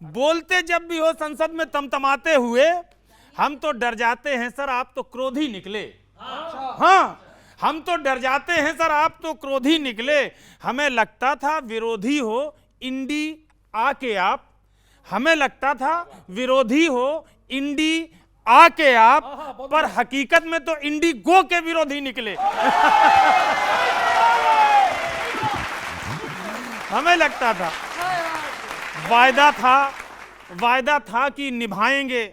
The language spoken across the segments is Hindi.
बोलते जब भी हो संसद में तमतमाते हुए, हम तो डर जाते हैं सर, आप तो क्रोधी निकले। हाँ, हम तो डर जाते हैं सर, आप तो क्रोधी निकले। हमें लगता था विरोधी हो इंडी आके आप, हमें लगता था विरोधी हो इंडी आके आप, पर हकीकत में तो इंडिगो के विरोधी निकले। हमें लगता था, वायदा था कि निभाएंगे।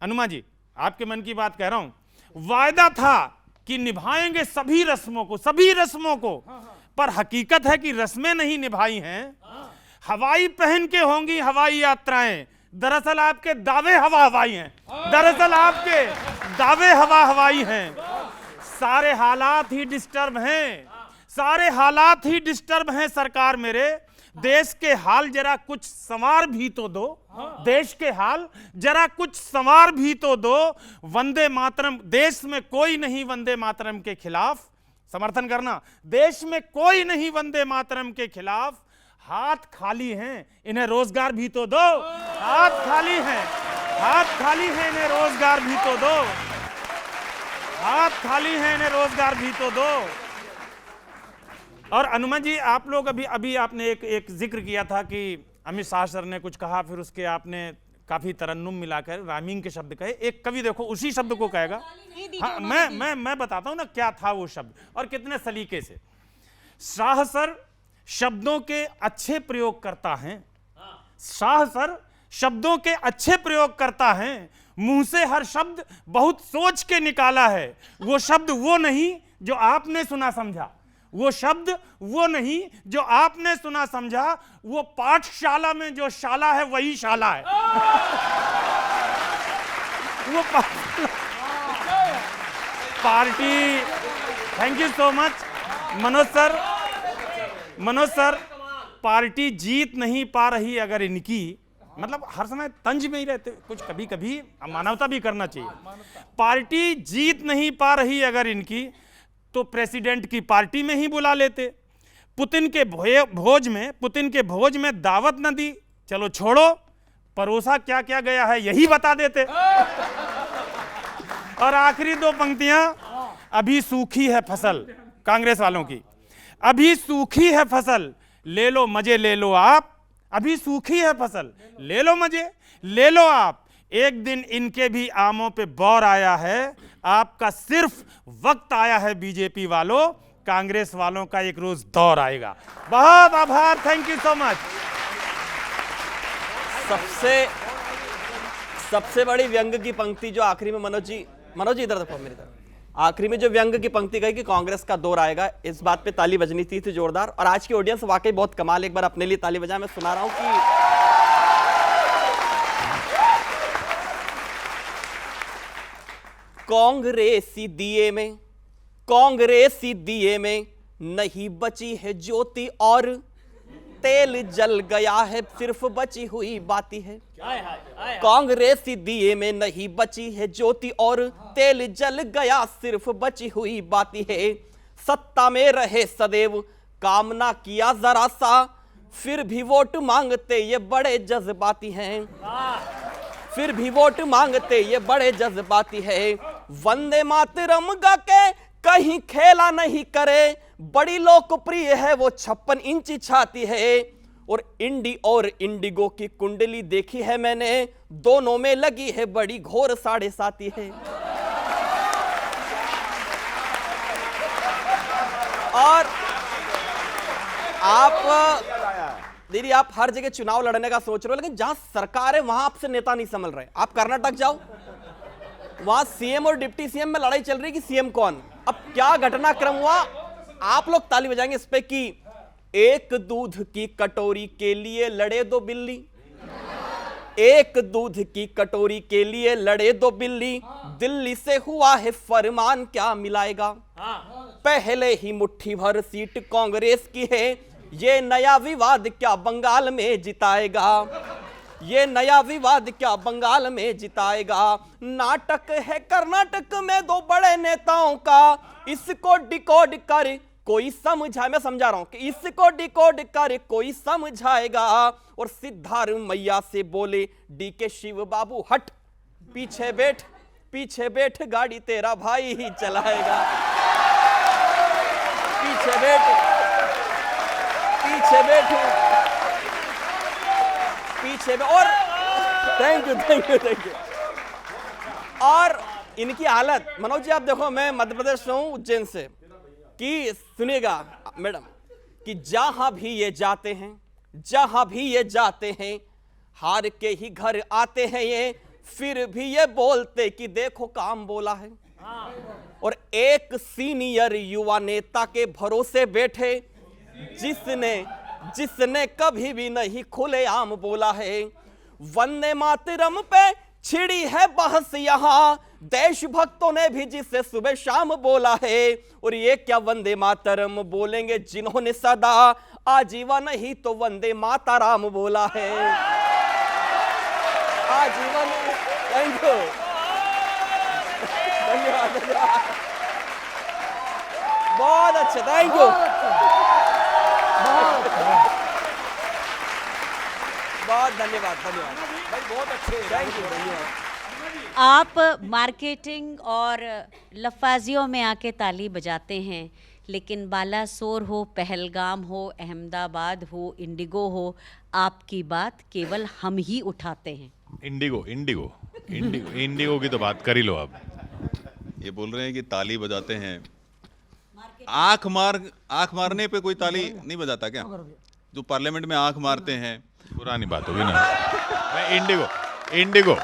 अनुमा जी, आपके मन की बात कह रहा हूं, वायदा था कि निभाएंगे सभी रस्मों को, पर हकीकत है कि रस्में नहीं निभाई हैं। हवाई पहन के होंगी हवाई यात्राएं, दरअसल आपके दावे हवा हवाई हैं, दरअसल आपके दावे हवा हवाई हैं। सारे हालात ही डिस्टर्ब हैं, सारे हालात ही डिस्टर्ब हैं सरकार मेरे। देश के हाल जरा कुछ संवार भी तो दो, देश के हाल जरा कुछ संवार भी तो दो। वंदे मातरम, देश में कोई नहीं वंदे मातरम के खिलाफ, समर्थन करना, देश में कोई नहीं वंदे मातरम के खिलाफ। हाथ खाली हैं, इन्हें रोजगार भी तो दो। हाथ खाली हैं, हाथ खाली हैं, इन्हें रोजगार भी तो दो। हाथ खाली हैं, इन्हें रोजगार भी तो दो। और अनुमान जी, आप लोग अभी आपने एक जिक्र किया था कि अमित शाह सर ने कुछ कहा, फिर उसके आपने काफी तरन्नुम मिलाकर रामिंग के शब्द कहे। एक कवि देखो उसी शब्द को कहेगा। हाँ, मैं बताता हूं ना क्या था वो शब्द और कितने सलीके से। शाह सर शब्दों के अच्छे प्रयोग करता है, शाह सर शब्दों के अच्छे प्रयोग करता है, मुंह से हर शब्द बहुत सोच के निकाला है। वो शब्द वो नहीं जो आपने सुना समझा, वो शब्द वो नहीं जो आपने सुना समझा। वो पाठशाला में जो शाला है वही शाला है। वो party, thank you so much Manoj sir, party जीत नहीं पा रही अगर इनकी, मतलब हर समय तंज में ही रहते, कुछ कभी कभी मानवता भी करना चाहिए। पार्टी जीत नहीं पा रही अगर इनकी, तो प्रेसिडेंट की पार्टी में ही बुला लेते। पुतिन के भोज में दावत न दी, चलो छोड़ो, परोसा क्या क्या गया है यही बता देते। और आखिरी दो पंक्तियां, अभी सूखी है फसल, कांग्रेस वालों की, अभी सूखी है फसल, ले लो मजे ले लो आप। अभी सूखी है फसल, ले लो मजे ले लो आप। एक दिन इनके भी आमों पे बौर आया है, आपका सिर्फ वक्त आया है बीजेपी वालों, कांग्रेस वालों का एक रोज दौर आएगा। बहुत आभार, थैंक यू सो मच। सबसे बड़ी व्यंग की पंक्ति जो आखिरी में मनोज जी इधर देखो मेरी तरफ, आखिरी में जो व्यंग की पंक्ति कही कि कांग्रेस का दौर आएगा, इस बात पे ताली बजनी थी जोरदार। और आज की ऑडियंस वाकई बहुत कमाल, एक बार अपने लिए ताली बजाएं। मैं सुना रहा हूं कि कांग्रेसी दिए में नहीं बची है ज्योति और तेल जल गया है, सिर्फ बची हुई बाती है। कांग्रेसी दिए में नहीं बची है ज्योति और तेल जल गया, सिर्फ बची हुई बाती है। सत्ता में रहे सदैव, काम ना किया जरा सा, फिर भी वोट मांगते ये बड़े जज्बाती हैं। फिर भी वोट मांगते ये बड़े जज्बाती है। वंदे मातरम गा के कहीं खेला नहीं करे, बड़ी लोकप्रिय है वो 56 इंची छाती है। और इंडिगो की कुंडली देखी है मैंने, दोनों में लगी है बड़ी घोर 7.5 है। और दीदी आप हर जगह चुनाव लड़ने का सोच रहे हो, लेकिन जहां सरकार है वहां आपसे नेता नहीं संभल रहे। आप कर्नाटक जाओ, वहां सीएम और डिप्टी सीएम में लड़ाई चल रही कि सीएम कौन। अब क्या घटनाक्रम हुआ, आप लोग ताली बजाएंगे इस पे कि एक दूध की कटोरी के लिए लड़े दो बिल्ली, एक दूध की कटोरी के लिए लड़े दो बिल्ली, दिल्ली से हुआ है फरमान क्या मिलाएगा। पहले ही मुट्ठी भर सीट कांग्रेस की है, ये नया विवाद क्या बंगाल में जिताएगा। ये नया विवाद क्या बंगाल में जिताएगा। नाटक है कर्नाटक में दो बड़े नेताओं का, इसको डिकोड कर कोई समझाए, मैं समझा रहा हूं कि इसको डिकोड कर कोई समझाएगा। और सिद्धार्थ मैया से बोले डीके शिव बाबू हट, पीछे बैठ गाड़ी तेरा भाई ही चलाएगा। पीछे बैठ और थैंक यू। और इनकी हालत मनोज जी आप देखो, मैं मध्य प्रदेश से हूं, उज्जैन से, कि सुनिएगा मैडम कि जहां भी ये जाते हैं हार के ही घर आते हैं ये, फिर भी ये बोलते कि देखो काम बोला है। और एक सीनियर युवा नेता के भरोसे बैठे जिसने कभी भी नहीं खुलेआम बोला है। वंदे मातरम पे छिड़ी है बहस यहां, देशभक्तों ने भी जिसे सुबह शाम बोला है। और ये क्या वंदे मातरम बोलेंगे जिन्होंने सदा आजीवन ही तो वंदे माताराम बोला है। आजीवन। थैंक यू, धन्यवाद। बहुत अच्छे, थैंक यू, बहुत धन्यवाद भाई, बहुत अच्छे, थैंक यू, धन्यवाद। आप मार्केटिंग और लफाजियों में आके ताली बजाते हैं, लेकिन बालासोर हो, पहलगाम हो, अहमदाबाद हो, इंडिगो हो, आपकी बात केवल हम ही उठाते हैं। इंडिगो की तो बात कर ही लो आप। ये बोल रहे हैं कि ताली बजाते हैं, आंख मारने पे कोई ताली नहीं बजाता क्या? जो पार्लियामेंट में आंख मारते हैं, पुरानी बात होगी ना। मैं इंडिगो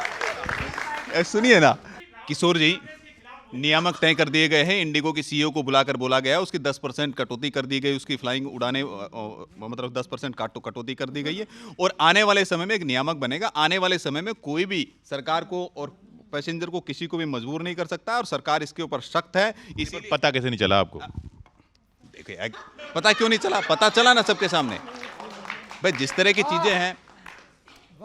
सुनिए ना, किशोर जी, नियामक तय कर दिए गए हैं। इंडिगो की सीईओ को बुलाकर बोला गया, उसकी 10% कटौती कर दी गई, उसकी फ्लाइंग उड़ाने मतलब 10% कटौती कर दी गई है। और आने वाले समय में एक नियामक बनेगा। आने वाले समय में कोई भी सरकार को और पैसेंजर को किसी को भी मजबूर नहीं कर सकता, और सरकार इसके ऊपर सख्त है। इस पता कैसे नहीं चला आपको? देखिए, पता क्यों नहीं चला? पता चला ना सबके सामने। भाई जिस तरह की चीजें हैं,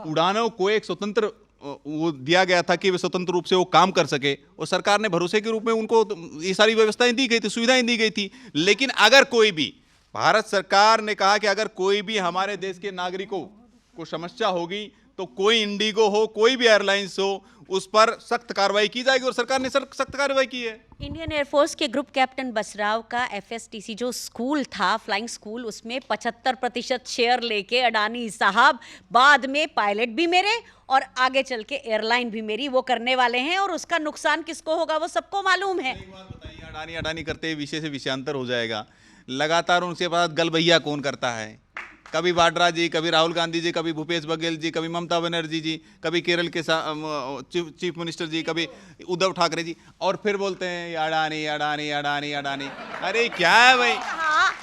उड़ानों को एक स्वतंत्र वो दिया गया था कि वे स्वतंत्र रूप से वो काम कर सके, और सरकार ने भरोसे के रूप में उनको ये सारी व्यवस्थाएं दी गई थी, सुविधाएं दी गई थी। लेकिन अगर कोई भी, भारत सरकार ने कहा कि अगर कोई भी हमारे देश के नागरिकों को समस्या होगी तो कोई इंडिगो हो, कोई भी एयरलाइंस हो, उस पर सख्त कार्रवाई की जाएगी, और सरकार ने सख्त कार्रवाई की है। इंडियन एयरफोर्स के ग्रुप कैप्टन बसराव का FSTC जो स्कूल था, फ्लाइंग स्कूल, उसमें 75% शेयर लेके अडानी साहब बाद में पायलट भी मेरे और आगे चल के एयरलाइन भी मेरी वो करने वाले हैं, और उसका नुकसान किसको होगा वो सबको मालूम है। एक बात बताइए, अडानी करते विषय से विषयांतर हो जाएगा। लगातार उनके बाद गल भैया कौन करता है? कभी वाड्रा जी, कभी राहुल गांधी जी, कभी भूपेश बघेल जी, कभी ममता बनर्जी जी, कभी केरल के चीफ मिनिस्टर जी, कभी उद्धव ठाकरे जी, और फिर बोलते हैं अडानी अडानी अडानी अडानी। अरे क्या है भाई?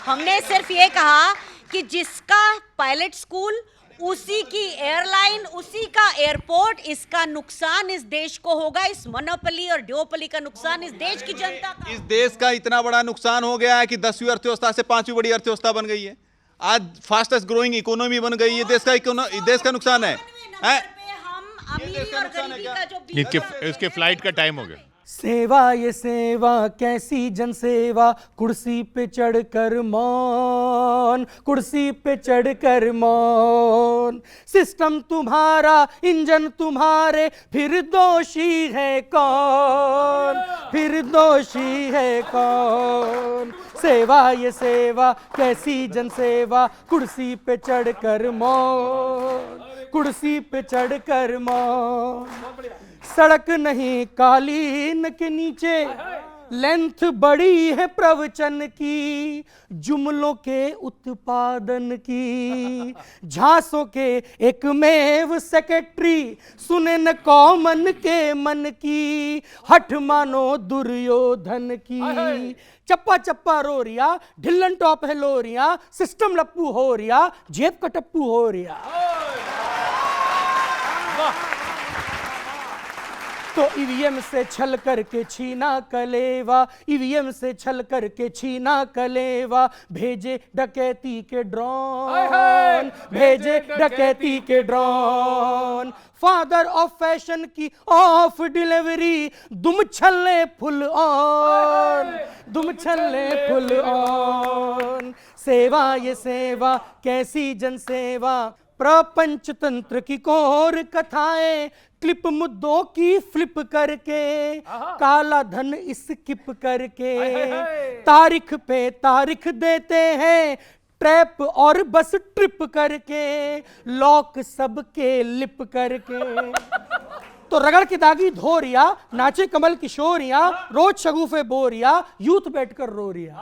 हमने सिर्फ ये कहा कि जिसका पायलट स्कूल, उसी की एयरलाइन, उसी का एयरपोर्ट, इसका नुकसान इस देश को होगा। इस मोनोपोली और ड्यूओपोली का नुकसान इस देश की जनता का। इस देश का इतना बड़ा नुकसान हो गया है कि 10वीं अर्थव्यवस्था से 5वीं बड़ी अर्थव्यवस्था बन गई है। आज फास्टेस्ट ग्रोइंग इकोनॉमी बन गई है। देश का नुकसान है। इसके फ्लाइट का टाइम हो गया। सेवा ये सेवा कैसी जनसेवा, कुर्सी पे चढ़कर मौन, कुर्सी पे चढ़कर मौन। सिस्टम तुम्हारा, इंजन तुम्हारे, फिर दोषी है कौन, फिर दोषी है कौन। सेवा ये सेवा कैसी जनसेवा, कुर्सी पे चढ़कर मौन, कुर्सी पे चढ़कर मौन। सड़क नहीं कालीन के नीचे, लेंथ बड़ी है प्रवचन की, जुमलों के उत्पादन की। झांसों के एकमेव सेक्रेटरी, सुने न कौमन के मन की, हठ मानो दुर्योधन की। चप्पा चप्पा रो रिया, ढिल्लन टॉप है लोरिया, सिस्टम लप्पू हो रिया, जेब का टप्पू हो रिया। तो ईवीएम से छल करके छीना कलेवा, ईवीएम से छल करके छीना कलेवा, भेजे डकैती के ड्रोन, भेजे डकैती के drone. On, father of fashion की ऑफ डिलीवरी, दुम छल्ले फुल ऑन, दुम छल्ले फुल ऑन। सेवा ये सेवा कैसी जनसेवा, प्रपंच तंत्र की कोर कथाएं, क्लिप मुद्दों की फ्लिप करके, काला धन स्किप करके, तारीख पे तारीख देते हैं, ट्रैप और बस ट्रिप करके, लॉक सबके लिप करके। तो रगड़ के दागी धोरिया, नाचे कमल किशोरिया, रोज शगुफे बोरिया, यूथ बैठकर रो रिया।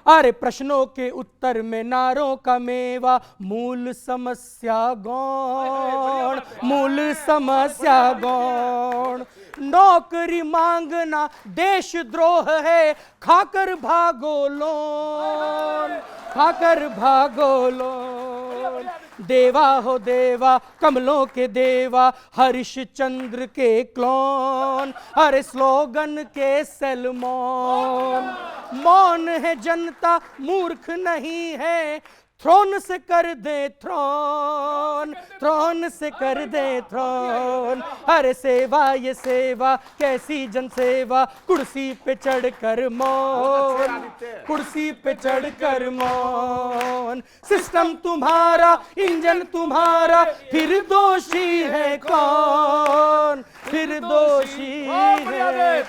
अरे प्रश्नों के उत्तर में नारों का मेवा, मूल समस्या गौण, मूल समस्या गौण। नौकरी मांगना देशद्रोह है, खाकर भागो लोन, खाकर भागो लोन। देवा हो देवा कमलों के देवा, हरिश्चंद्र के क्लोन, हर स्लोगन के सलमान। मौन है जनता मूर्ख नहीं है, थ्रोन से कर दे थ्रोन, थ्रोन से कर दे थ्रोन। अरे सेवा ये सेवा कैसी जनसेवा, कुर्सी पे चढ़कर मौन, कुर्सी पे चढ़कर मौन। सिस्टम तुम्हारा, इंजन तुम्हारा, फिर दोषी है कौन, फिर दोषी है